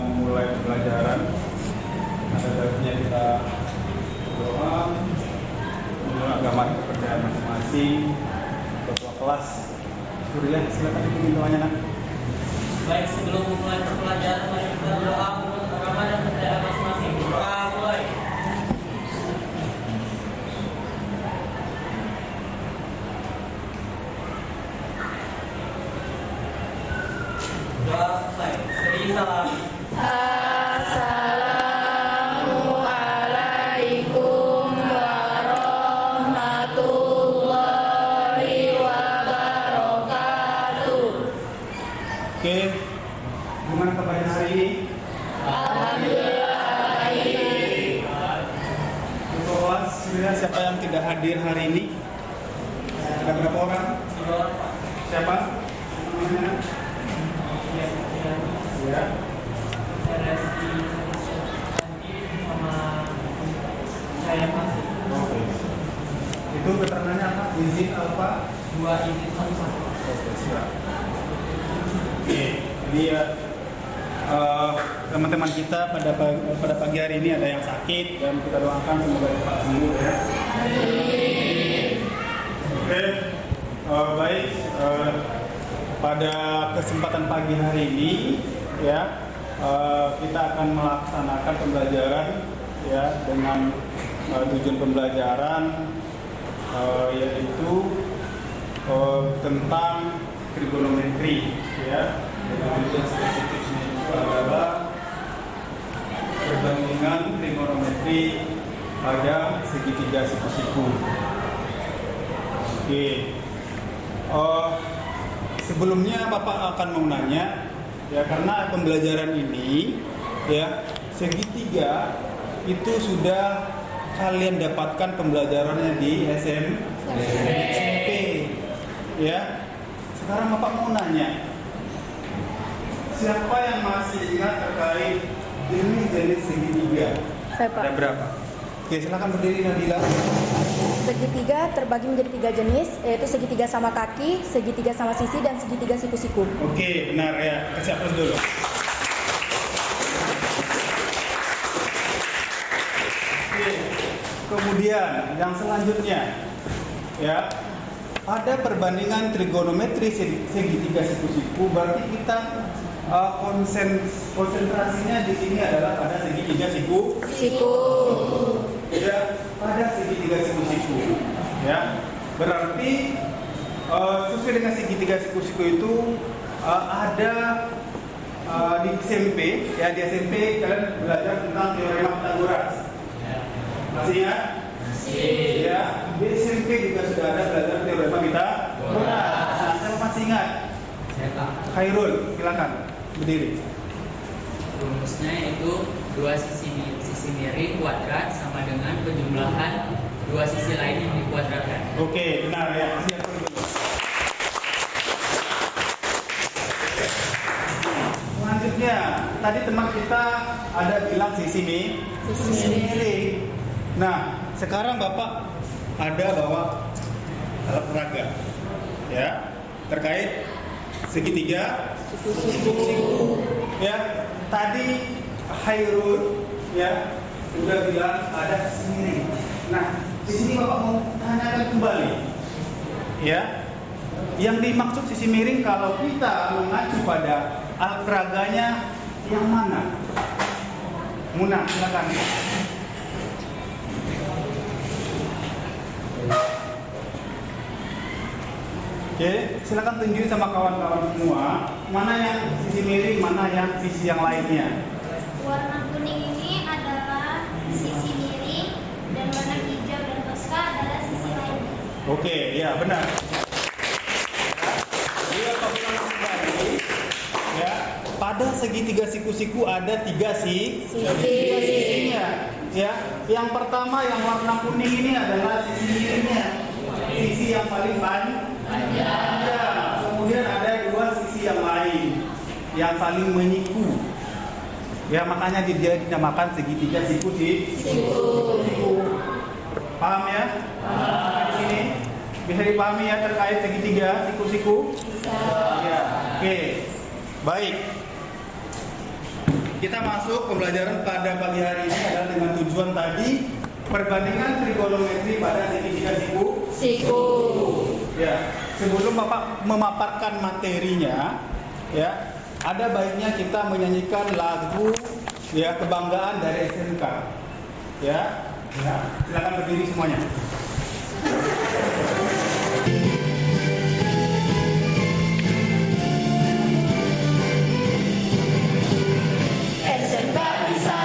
memulai pembelajaran. Ada baiknya kita berdoa, menurut agama kepercayaan masing-masing, ketua kelas. Surya, silakan ikuti doanya, nak. Baik, sebelum memulai pembelajaran, mari kita berdoa menurut agama dan kepercayaan masing-masing. Doa mulai. Doa selesai. Jadi salam. Assalamualaikum warahmatullahi wabarakatuh. Oke, gimana kabar hari ini? Alhamdulillah baik. Ketua kelas, sebenarnya siapa yang tidak hadir hari ini? Ada berapa orang? Siapa? Namanya? Ya. Saya masih Oke. Itu keterangannya apa? Izin apa? 2 izin 1. Oke, siap. Oke, jadi ya teman-teman kita pada pagi hari ini ada yang sakit dan kita doakan semoga cepat sembuh ya. Oke, baik. Pada kesempatan pagi hari ini ya kita akan melaksanakan pembelajaran ya dengan tujuan pembelajaran yaitu tentang trigonometri ya. Dengan tujuan spesifiknya itu adalah perbandingan trigonometri pada segitiga siku-siku. Oke. Sebelumnya Bapak akan mau nanya ya, karena pembelajaran ini ya segitiga itu sudah kalian dapatkan pembelajarannya di SMP ya. Sekarang Bapak mau nanya, siapa yang masih ingat terkait jenis-jenis segitiga? Saya, Pak. Ada berapa? Oke, silakan berdiri, Nadila. Segitiga terbagi menjadi 3 jenis, yaitu segitiga sama kaki, segitiga sama sisi, dan segitiga siku-siku. Oke, benar ya. Kasih aplaus dulu. Oke. Kemudian yang selanjutnya ya, ada perbandingan trigonometri segitiga siku-siku. Berarti kita konsentrasinya di sini adalah pada segitiga siku. Ya, pada segitiga siku-siku. Ya, berarti sesuai dengan segitiga siku-siku itu ada di SMP. Ya, di SMP kalian belajar tentang teorema Pythagoras. Masih ingat? Masih. Ya, di SMP juga sudah ada belajar teorema Pythagoras. Nah, saya masih ingat. Khairul, silakan berdiri. Rumusnya yaitu 2 sisi miring kuadrat sama dengan penjumlahan 2 sisi lain yang dikuadratkan. Oke, benar ya. Siap dulu. Selanjutnya, tadi teman kita ada bilang sisi miring. Nah, sekarang Bapak ada bawa alat peraga ya terkait segitiga siku. Ya, tadi Khairul ya udah bilang ada sisi miring. Nah, di sini Bapak mau tanyakan kembali. Ya. Yang dimaksud sisi miring kalau kita mengacu pada alat peraganya yang mana? Muna, silakan. Oke, silakan tunjukin sama kawan-kawan semua mana yang sisi miring, mana yang sisi yang lainnya. Warna kuning ini adalah sisi miring dan warna hijau dan toska adalah sisi lainnya. Oke, ya benar. Dia bilang kembali, ya pada segitiga siku-siku ada 3 sisinya. Ya, yang pertama yang warna kuning ini adalah sisi miringnya, sisi yang paling panjang. Kemudian ada 2 sisi yang lain yang saling menyiku. Ya, makanya dia dinamakan segitiga siku. Paham ya? Di sini bisa dipahami ya terkait segitiga siku-siku? Ya, oke. Baik. kita masuk pembelajaran pada pagi hari ini adalah dengan tujuan tadi perbandingan trigonometri pada segitiga siku. Ya, sebelum Bapak memaparkan materinya, ya, ada baiknya kita menyanyikan lagu ya kebanggaan dari SMK. Ya, silakan berdiri semuanya. SMK bisa,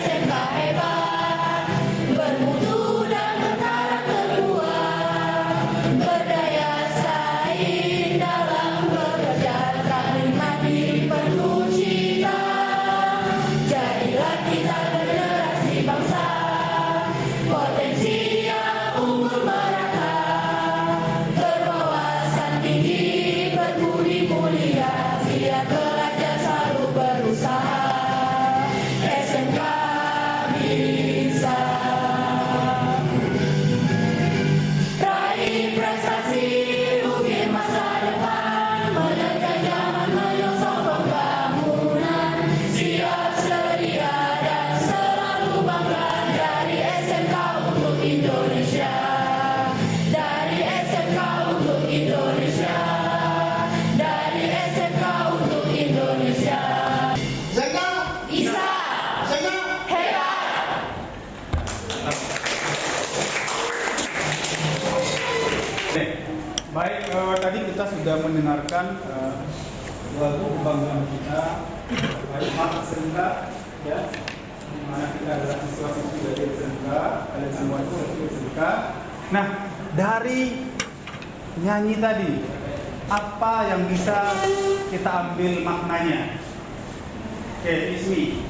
SMK hebat, bermutu dan berkarakter kuat, berdaya saing dalam bekerja, tak nikmati penuh cita. Jadilah kita generasi bangsa, potensi yang unggul merata, berwawasan tinggi, berbudi mulia, siap belajar selalu berusaha. SMK bisa raih prestasi, ukir masa depan, menerjang zaman menyongsong pembangunan, siap sedia dan selalu bangga dari SMK untuk Indonesia, dari SMK untuk Indonesia, dari SMK untuk Indonesia. Bisa, hebat. Oke, baik, tadi kita sudah mendengarkan lagu kebanggaan kita, baik Mak SMK, ya, di mana kita adalah siswa-siswi dari SMK, kalian semua itu siswa SMK. Nah, dari nyanyi tadi, apa yang bisa kita ambil maknanya? Oke, Ismi.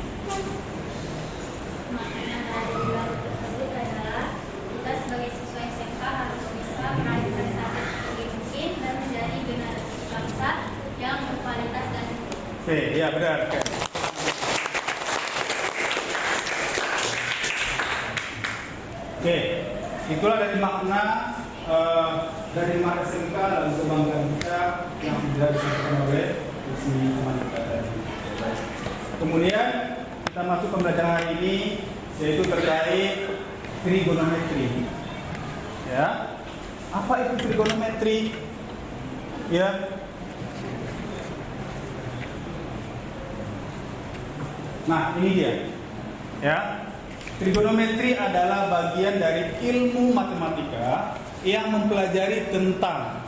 Makna dari lagu tersebut adalah kita sebagai siswa SMK harus bisa meraih prestasi setinggi mungkin dan menjadi generasi bangsa yang berkualitas dan Oke, ya benar. Oke. Oke, itulah dari makna dari Mak SMK dan kebanggaan kita yang sudah disampaikan oleh Ismi teman kita tadi. Kemudian kita masuk pembelajaran hari ini yaitu terkait trigonometri. Ya, apa itu trigonometri? Ya. Nah, ini dia. Ya. Trigonometri adalah bagian dari ilmu matematika yang mempelajari tentang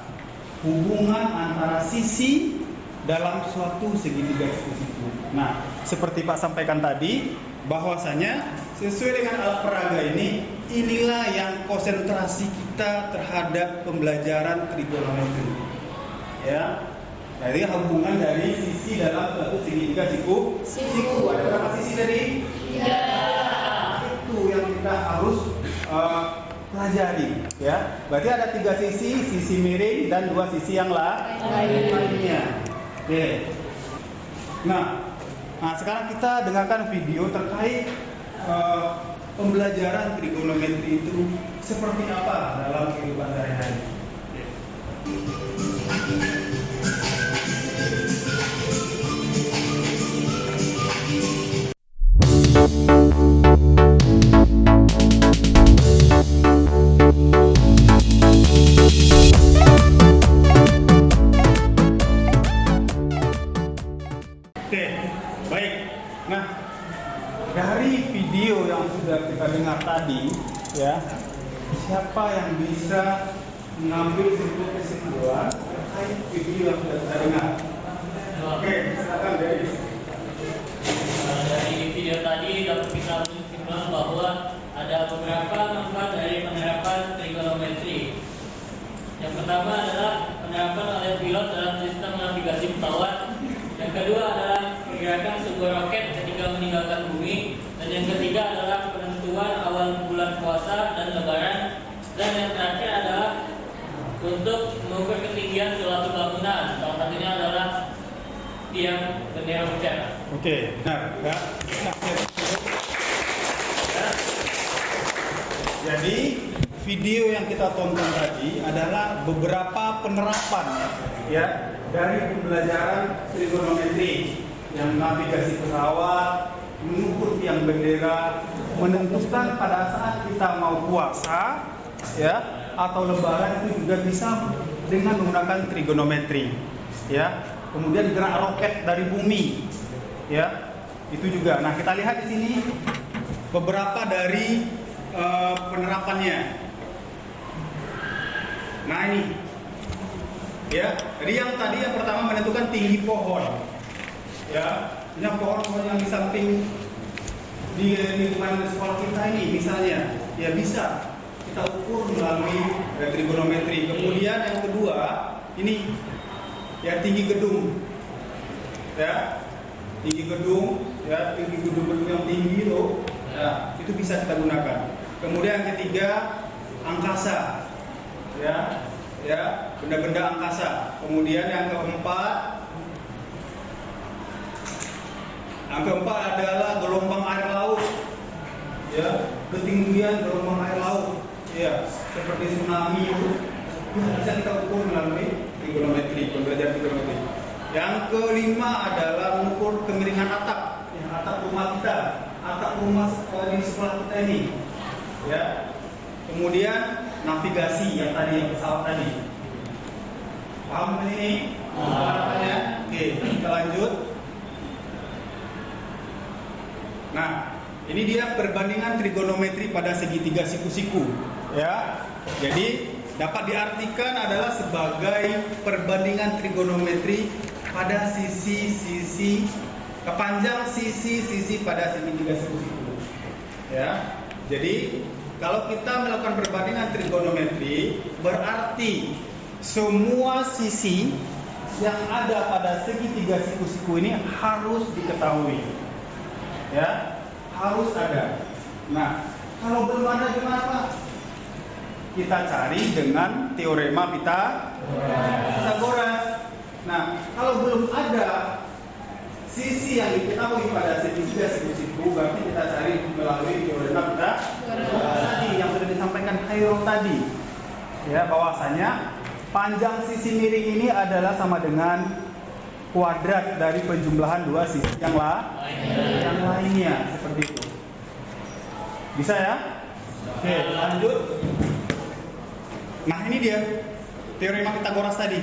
hubungan antara sisi dalam suatu segitiga siku. Nah, seperti Pak sampaikan tadi, bahwasanya sesuai dengan alat peraga ini, inilah yang konsentrasi kita terhadap pembelajaran trigonometri. Ya, jadi hubungan dari sisi dalam suatu segitiga siku. Ada berapa sisi tadi? 3. Itu yang kita harus pelajari. Ya, berarti ada 3 sisi, sisi miring dan 2 sisi yang lainnya. Oke. Nah, sekarang kita dengarkan video terkait pembelajaran trigonometri itu seperti apa dalam kehidupan sehari-hari. Oke, baik. Nah, dari video yang sudah kita dengar tadi, ya, siapa yang bisa mengambil kesimpulan terkait video yang sudah kita dengar? Oke, silakan dari. Dari video tadi dapat kita menyimpulkan bahwa ada beberapa manfaat dari penerapan trigonometri. Yang pertama adalah penerapan oleh pilot dalam sistem navigasi pesawat. Yang kedua adalah pergerakan sebuah roket ketika meninggalkan bumi. Dan yang ketiga adalah penentuan awal bulan puasa dan lebaran. Dan yang terakhir adalah untuk mengukur ketinggian suatu bangunan. Salah satunya adalah tiang bendera bendera. Oke, benar. Ya. Jadi video yang kita tonton tadi adalah beberapa penerapan ya dari pembelajaran trigonometri. yang navigasi pesawat, mengukur tiang bendera, menentukan pada saat kita mau puasa, ya, atau lebaran itu juga bisa dengan menggunakan trigonometri, ya. Kemudian gerak roket dari bumi, ya, itu juga. Nah, kita lihat di sini beberapa dari penerapannya. Nah, ini, ya. Jadi yang pertama menentukan tinggi pohon, ya. Ini pohon yang di samping di lingkungan sekolah kita ini, misalnya, ya bisa kita ukur melalui trigonometri. Kemudian yang kedua, ini ya tinggi gedung, ya, tinggi gedung yang tinggi loh, ya, itu bisa kita gunakan. Kemudian yang ketiga, angkasa, ya, benda-benda angkasa. Kemudian yang keempat adalah gelombang air laut, ya, ketinggian gelombang air laut, ya, seperti tsunami itu bisa kita ukur melalui trigonometri, pembelajaran trigonometri. Yang kelima adalah mengukur kemiringan atap, ya, atap rumah kita, atap rumah di sekolah kita ini, ya. Kemudian navigasi yang pesawat tadi. Paham ini? Harapannya? Oke, kita lanjut. Nah, ini dia perbandingan trigonometri pada segitiga siku-siku, ya. Jadi dapat diartikan adalah sebagai perbandingan trigonometri pada sisi-sisi kepanjang sisi-sisi pada segitiga siku-siku, ya. Jadi kalau kita melakukan perbandingan trigonometri, berarti semua sisi yang ada pada segitiga siku-siku ini harus diketahui, ya, harus ada. Nah, kalau belum ada gimana Pak? Kita cari dengan teorema Pythagoras. Nah, kalau belum ada sisi yang diketahui pada segitiga siku-siku, berarti kita cari melalui teorema Pythagoras tadi yang sudah disampaikan Khairul tadi, ya, bahwasanya panjang sisi miring ini adalah sama dengan kuadrat dari penjumlahan dua sisi yang lainnya, seperti itu. Bisa ya? Oke, lanjut. Nah, ini dia teorema Pythagoras tadi.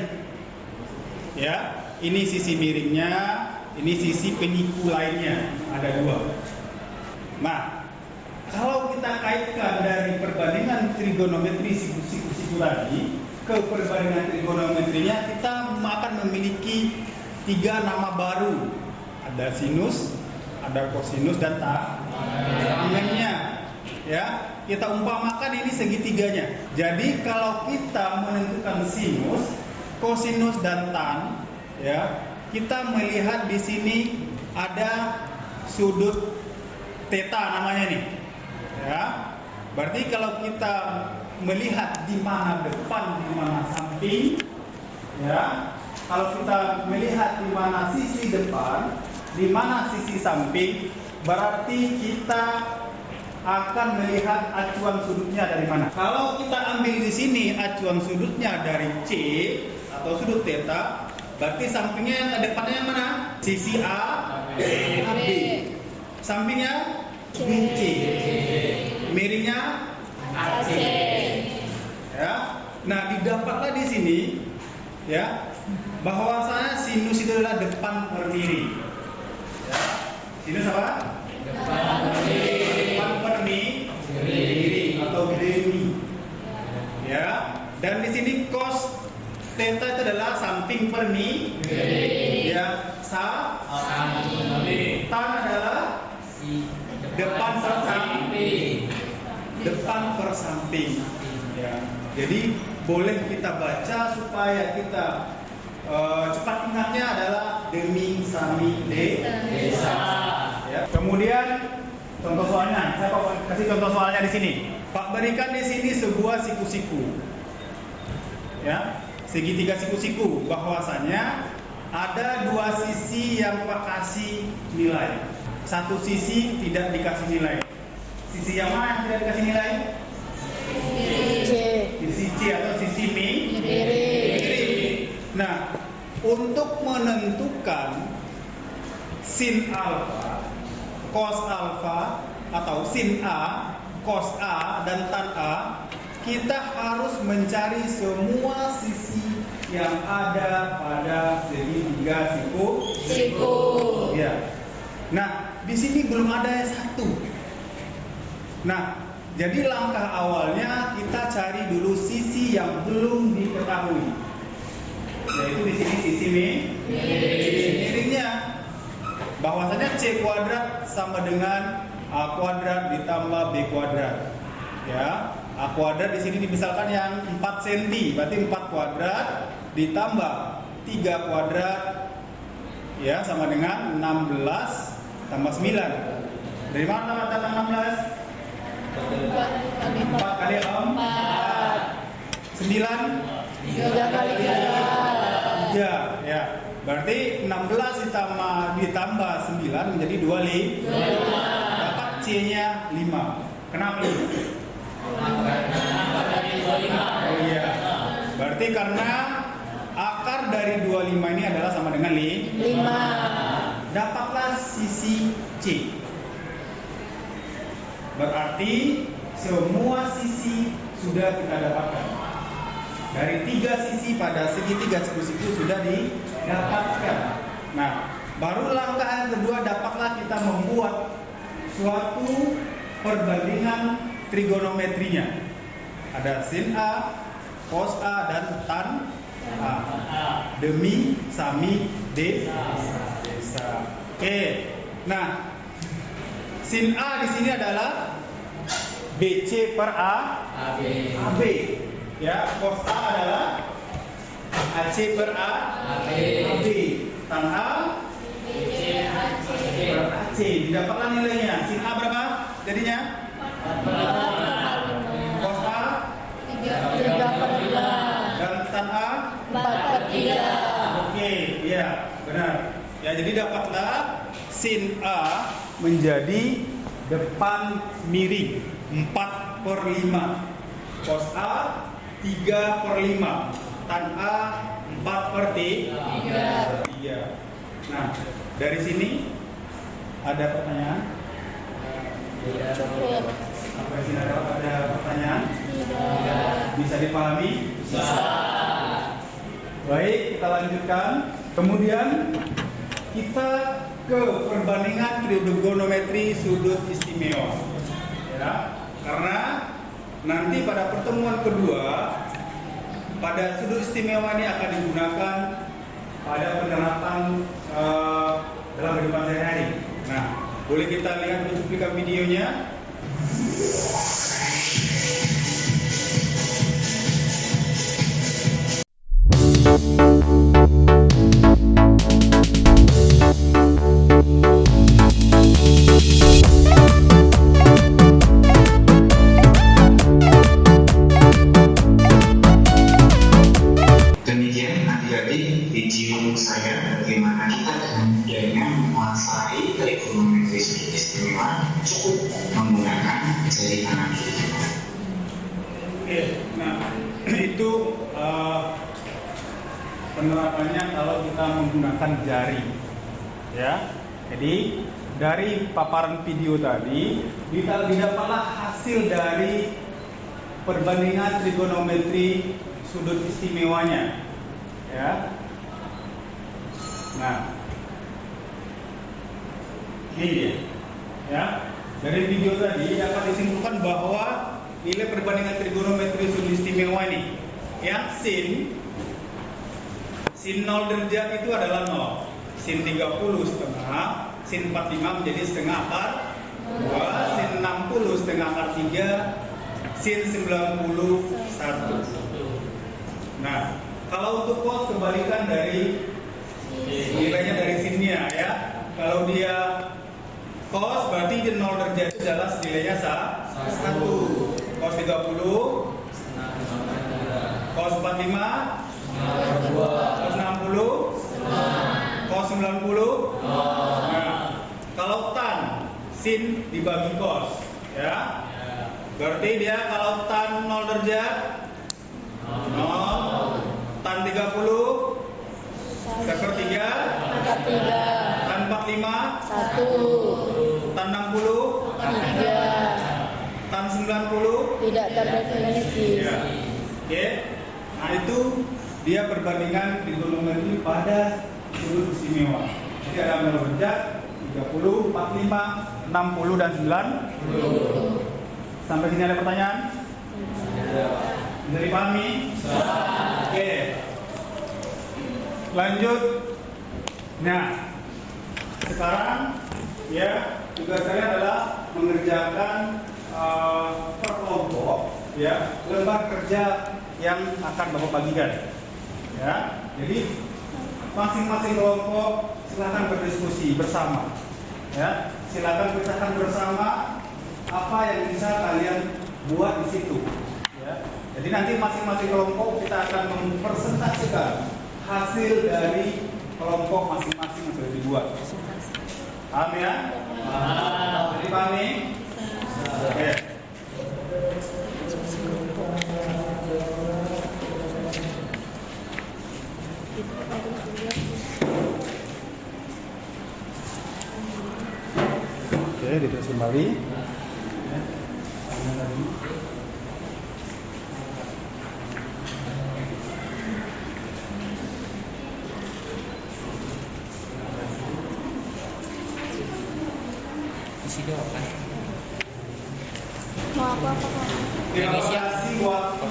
Ya, ini sisi miringnya, ini sisi penyiku lainnya, ada dua. Nah, kalau kita kaitkan dari perbandingan trigonometri siku-siku tadi ke perbandingan trigonometrinya, kita akan memiliki 3 nama baru. Ada sinus, ada kosinus, dan tangennya. Ya, kita umpamakan ini segitiganya. Jadi kalau kita menentukan sinus, kosinus, dan tan, ya, kita melihat di sini ada sudut theta namanya nih. Ya. Berarti kalau kita melihat di mana depan, di mana samping, ya. Kalau kita melihat di mana sisi depan, di mana sisi samping, berarti kita akan melihat acuan sudutnya dari mana. Kalau kita ambil di sini acuan sudutnya dari C atau sudut theta, berarti sampingnya depannya yang mana? Sisi A, B. Sampingnya BC. Miringnya AC. Ya. Nah, didapatlah di sini, ya, bahwasanya sinus itu adalah depan per miring. Ya. Sinus apa? Depan per miring atau gremi. Ya. Dan di sini cos theta itu adalah samping per miring. Ya. Tan adalah depan per samping. Depan per samping. Ya. Jadi boleh kita baca supaya kita cepat ingatnya adalah demi sami desa. Ya. Kemudian contoh soalnya, saya kasih contoh soalnya di sini. Pak berikan di sini sebuah siku-siku, ya, segitiga siku-siku. Bahwasanya ada dua sisi yang Pak kasih nilai, satu sisi tidak dikasih nilai. Sisi yang mana yang tidak dikasih nilai? Sisi C atau sisi miring. Nah, untuk menentukan sin alfa, cos alfa, atau sin A, cos A, dan tan A, kita harus mencari semua sisi yang ada pada segitiga siku. Ya. Nah, di sini belum ada satu. Nah, jadi langkah awalnya kita cari dulu sisi yang belum diketahui. Yaitu di sini sisi miringnya. Bahwasanya C kuadrat sama dengan A kuadrat ditambah B kuadrat. Ya, A kuadrat di sini misalkan yang 4 cm, berarti 4 kuadrat ditambah 3 kuadrat ya sama dengan 16 tambah 9. Dari mana datang 16? 4 kali 4 9 3 kali 3 ya. Berarti 16 ditambah 9 menjadi 25. Dapat C-nya 5. Kenapa 5? Oh iya. Berarti karena akar dari 25 ini adalah sama dengan 5. Dapatlah sisi C. Berarti semua sisi sudah kita dapatkan. Dari 3 sisi pada segitiga siku-siku sudah didapatkan. Nah, baru langkah yang kedua, dapatlah kita membuat suatu perbandingan trigonometrinya. Ada sin A, cos A, dan tan A. Demi, sami, desa. Oke. Nah, sin A di sini adalah BC per AB. Ya, cos A adalah AC per AB. Tan A per AC. Didapatkan nilainya. Sin A berapa jadinya? 4/5. Cos A 3/5. dan tan A 4/3. Oke, iya, benar. Ya, jadi dapatlah sin A menjadi depan miring 4/5. Cos A 3/5. Tan A 4/3. Nah, dari sini ada pertanyaan? Cukup. Sampai sini ada pertanyaan? Bisa dipahami? Bisa. Baik, kita lanjutkan. Kemudian kita ke perbandingan trigonometri sudut istimewa. Ya, karena nanti pada pertemuan kedua pada sudut istimewa ini akan digunakan pada penerapan dalam kehidupan sehari-hari. Nah, boleh kita lihat cuplikan videonya. Demikian adik-adik video saya bagaimana kita dengan menguasai trigonometri sudut istimewa cukup menggunakan jari kanan kita. Oke, nah itu penerapannya kalau kita menggunakan jari, ya. Jadi dari paparan video tadi didapatlah hasil dari perbandingan trigonometri sudut istimewanya, ya. Nah, ini dia, ya. Dari video tadi dapat disimpulkan bahwa nilai perbandingan trigonometri sudut istimewa ini, yang sin 0 derajat itu adalah 0, sin 30 setengah, sin 45 menjadi setengah akar 2, sin 60 setengah akar 3, sin 91. Nah, kalau untuk cos kebalikan dari nilainya dari sinnya, ya. Kalau dia cos berarti di 0 derajat itu jelas nilainya 1. Cos 30, cos 45, cos 60, cos 90. Nah, kalau tan sin dibagi cos, ya. Berarti dia kalau tan 0 derajat 0, tan 30 1/3, tan 45 45, 1, tan 60, 3, tan 90. tidak terdefinisi. Ya. Oke. Nah itu dia perbandingan trigonometri pada sudut istimewa. Jadi ada nol derajat, 30, 45, 60 dan 90. Sampai sini ada pertanyaan? Bisa dipahami? Oke. Lanjut. Nah, sekarang ya tugas kalian adalah mengerjakan per kelompok ya lembar kerja yang akan Bapak bagikan. Ya. Jadi masing-masing kelompok silakan berdiskusi bersama. Ya, silakan pecahkan bersama apa yang bisa kalian buat di situ. Ya. Jadi nanti masing-masing kelompok kita akan mempresentasikan hasil dari kelompok masing-masing yang sudah dibuat. Paham ya? Jadi pahami? Oke. Oke, ditulis kembali. Isi doang kan? Mau apa Pak? Terima kasih waktu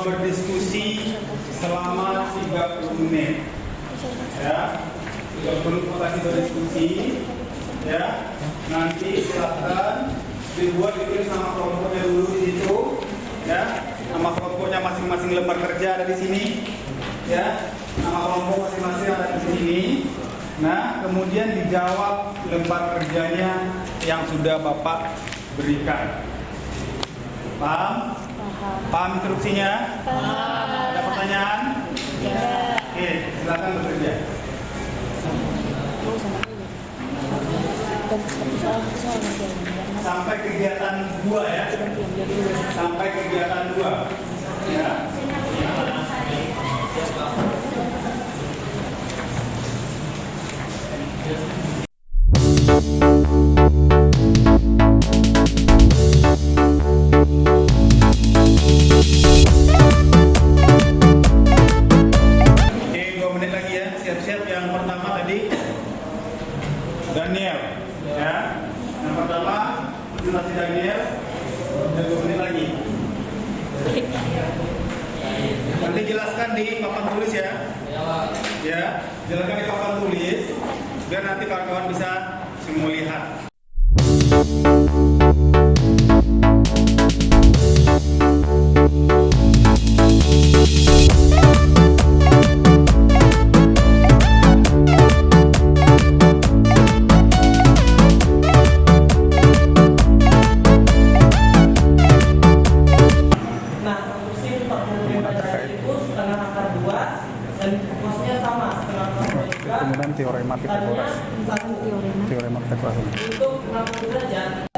berdiskusi selama 30 menit. Ya, 30 menit kasih berdiskusi. Ya, nanti silakan dibuat ditulis nama kelompoknya dulu di situ. Ya, nama kelompoknya masing-masing lembar kerja ada di sini. Ya, nama kelompok masing-masing ada di sini. Nah, kemudian dijawab lembar kerjanya yang sudah Bapak berikan. Paham? Paham. Paham instruksinya? Paham. Ada pertanyaan? Tidak. Oke, silakan bekerja. Oh, sama ini. Dan seperti soal nanti. Sampai kegiatan 2 ya. Sampai kegiatan 2. Ya. Oke, 2 menit lagi ya. Siap-siap yang pertama tadi Daniel ya. Yang pertama presentasi Daniel. Dan 2 menit lagi. Nanti jelaskan di papan tulis ya. Ya, jelaskan di papan tulis biar nanti kawan-kawan bisa semua lihat. Nah, kursi 45 derajat itu setengah akar 2 dan kosnya sama setengah akar 2 juga. Kemudian teorema Tadinya Satu teorema. Teorema Pythagoras. untuk 60 derajat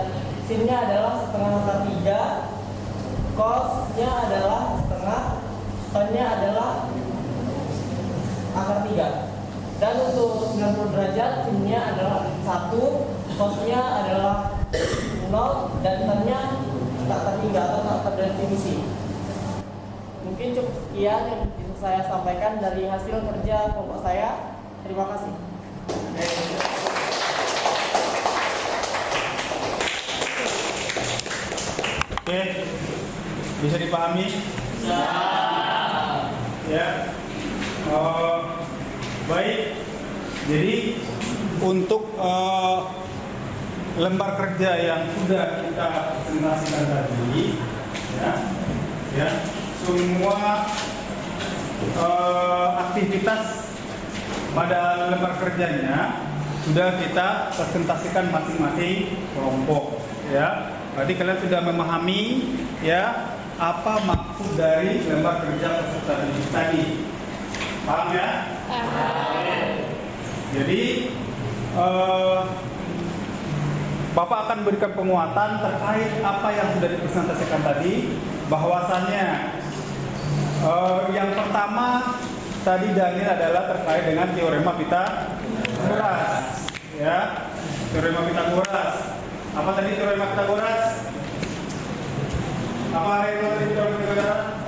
sinnya adalah setengah akar 3, cosnya adalah setengah, tannya adalah akar 3. Dan untuk 90 derajat sinnya adalah 1, cosnya adalah 0 dan tannya tak terhingga atau tak terdefinisi. Mungkin cukup sekian yang bisa saya sampaikan dari hasil kerja kelompok saya. Terima kasih. Oke, bisa dipahami? Ya. Baik. Jadi untuk lembar kerja yang sudah kita presentasikan tadi, ya, semua aktivitas pada lembar kerjanya sudah kita presentasikan masing-masing kelompok. Ya, berarti kalian sudah memahami ya apa maksud dari lembar kerja peserta didik tadi. Paham ya? Jadi Bapak akan berikan penguatan terkait apa yang sudah dipresentasikan tadi, bahwasannya yang pertama tadi Daniel adalah terkait dengan teorema Pythagoras. Pitagoras. Ya, teorema Pitagoras. Apa tadi teorema Pitagoras? Apa teorema Pitagoras?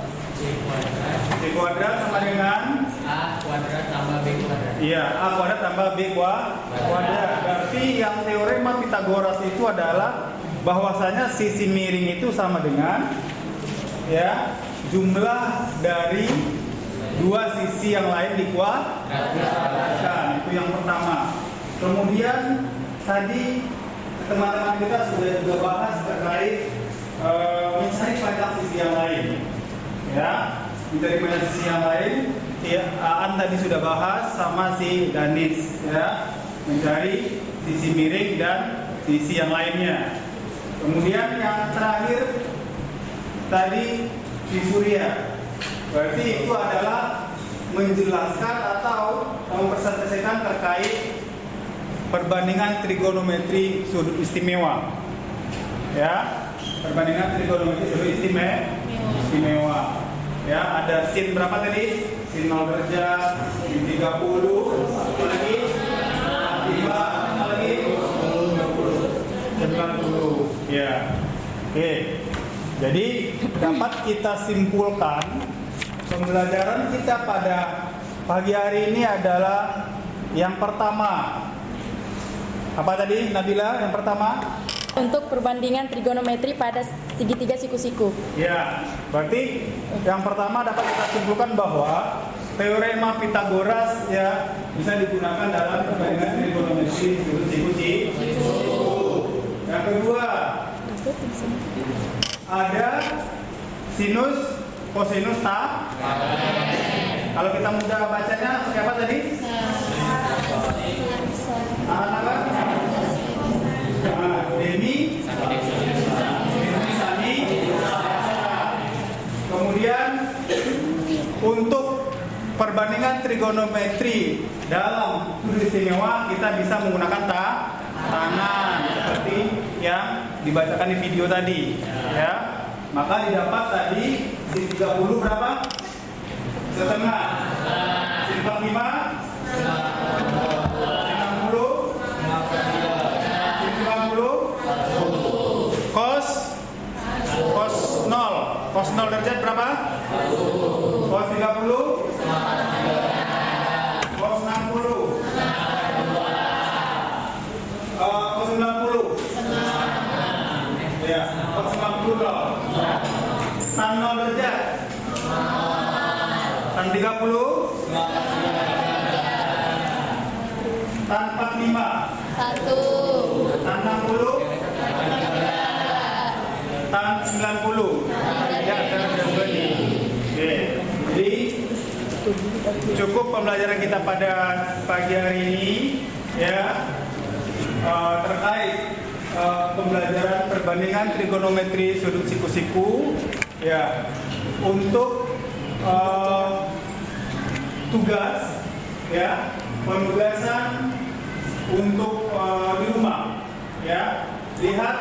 C kuadrat sama dengan A kuadrat tambah B kuadrat. iya, A kuadrat tambah B kuadrat. Berarti yang teorema Pitagoras itu adalah bahwasanya sisi miring itu sama dengan ya jumlah dari dua sisi yang lain dikuadratkan. Itu yang pertama. Kemudian tadi teman-teman kita sudah juga bahas terkait mencari banyak sisi yang lain. Ya, mencari banyak sisi yang lain. Ya, Aan tadi sudah bahas sama si Danis ya, mencari sisi miring dan sisi yang lainnya. Kemudian yang terakhir tadi si Surya. Berarti itu adalah menjelaskan atau mempresentasikan terkait perbandingan trigonometri sudut istimewa. Ya, perbandingan trigonometri sudut istimewa. Ya, ada sin berapa tadi? Sin 0 derajat, sin 30, apa lagi? 45, apa lagi? 90. Ya. Oke. Jadi dapat kita simpulkan pembelajaran kita pada pagi hari ini adalah yang pertama. Apa tadi Nabila? Yang pertama? Untuk perbandingan trigonometri pada segitiga siku-siku. Ya, berarti yang pertama dapat kita simpulkan bahwa teorema Pitagoras ya bisa digunakan dalam perbandingan trigonometri sudut siku-siku. Yang kedua, ada sinus, kosinus, kalau kita mudah bacanya pakai apa tadi? Apa? Demi, sami. Kemudian untuk perbandingan trigonometri dalam sudut istimewa kita bisa menggunakan tangan seperti yang dibacakan di video tadi ya. Maka didapat tadi sin 30 berapa? Setengah. Sin 45 sin 60 sin 90 cos 0. Cos 0 derajat berapa? Cos 30 cos 60 cos 90 ya, cos 90 tan 0 derajat tan 30 tan 45 1 tan 60 tan 90 ya, oke. Jadi cukup pembelajaran kita pada pagi hari ini ya terkait pembelajaran perbandingan trigonometri sudut siku-siku ya. Untuk tugas ya, penugasan untuk di rumah ya, lihat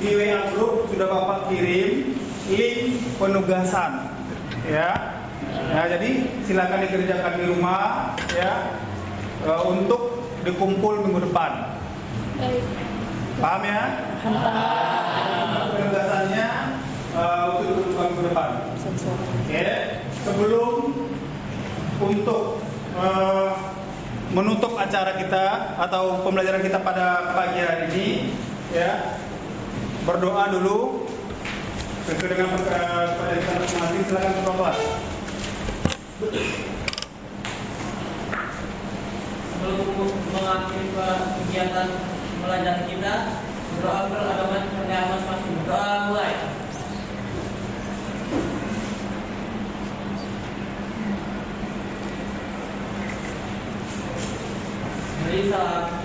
di WA group sudah Bapak kirim link penugasan ya. Nah, jadi silakan dikerjakan di rumah ya, untuk dikumpul minggu depan. Paham ya? Penugasannya untuk dikumpul minggu depan. Oke. Sebelum untuk menutup acara kita atau pembelajaran kita pada pagi hari ini ya, berdoa dulu sesuai dengan kepada kita masing-masing. Silakan berdoa. Sebelum mengakhiri kegiatan pembelajaran kita, berdoa beragama masing-masing. Berdoa mulai. Jadi salam